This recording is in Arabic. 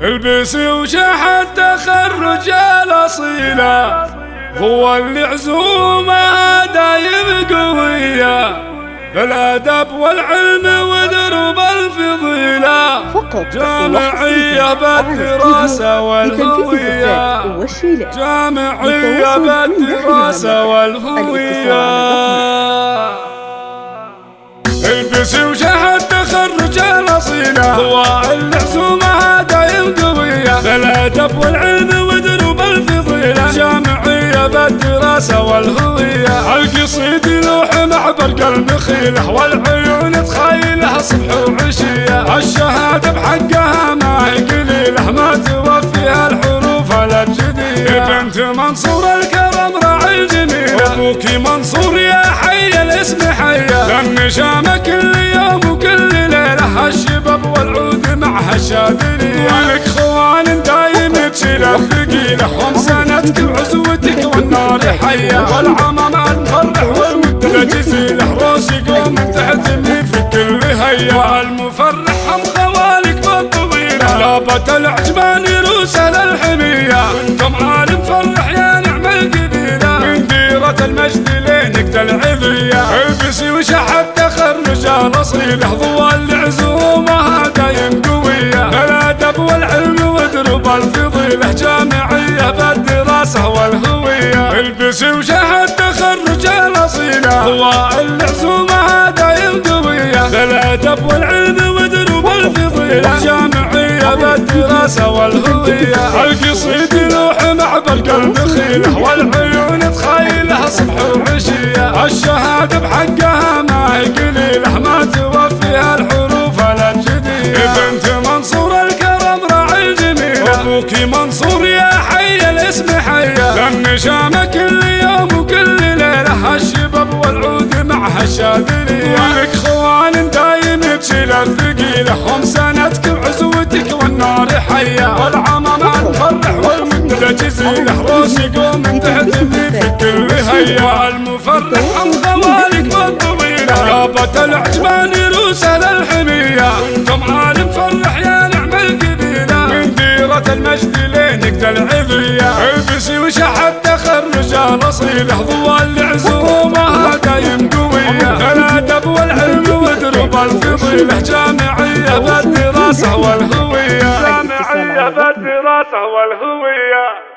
البسي وشحت تخرج الأصيلة، هو اللي عزومه دايم قوية، بالأدب والعلم ودرب الفضيلة، جامعية بالدراسة والهوية، جامعية بالدراسة والهوية. البسي وشحت تخرج الأصيلة، هو اللي عزومه دايم قوية، بالأدب والعلم ودرب الفضيلة، جامعية بالدراسة والهوية. القصيد يلوح مع برق المخيلة، والعيون تخيله صبح وعشية، الشهادة بحقها ما هي قليلة، ما توفيها الحروف الأبجدية. بنت منصور الكرم راعي الجميلة، أبوكي منصور يا حي الاسم حيا، للنشامة كل يوم وكل ليلة، الشباب والعود معها الشاذلية، ولك خوان دايم تشيل الثقيلة، ومساندك وعزوتك والنار حية، والعمام المفرح والود الجزيلة، روس يقوم تحتمي في كل هيا، المفرح هم خوالك بالطويلة، لابة العجبان روس للحمية، انتم عالم فرح يا نعم القبيلة، من ديرة المجد لينك العذية. البسي وشحت تخرج الأصيلة، ضوى العزومة دايم قوية، بالأدب والعلم ودرب الفضيلة، جامعية بالدراسة والهوية. البسي وشحت تخرج الأصيلة، ضوى العزومة دايم قوية، بالأدب والعلم ودرب الفضيلة، جامعية بالدراسة والهوية. القصيد يلوح مع برق المخيلة، والعيون تخيله صبح وعشية، الشهادة بحقها ما هي قليلة، ما توفيها الحروف الأبجدية. بنت منصور الكرم راعي الجميلة، أبوكي منصور يا حي الاسم حيا، للنشامة كل يوم وكل ليلة، الشباب والعود معها الشاذلية، ولك خوان دايم تشيل الثقيلة، ومساندك وعزوتك والنار حيا، والعمام المفرح والمد الجزيلة، روس يقوم تحتفي في كل هيا، المفرح هم خوالك بالطويلة، لابة العجبان روس للحمية، انتم عالم فرح يا نعم القبيلة، من ديرة المجد لينك العذية. البسي وشحت تخرج الأصيلة، ضوى العزومة دايم قوية، بالأدب والعلم ودرب الفضيلة، جامعية بالدراسة والهوية، جامعية بالدراسة والهوية.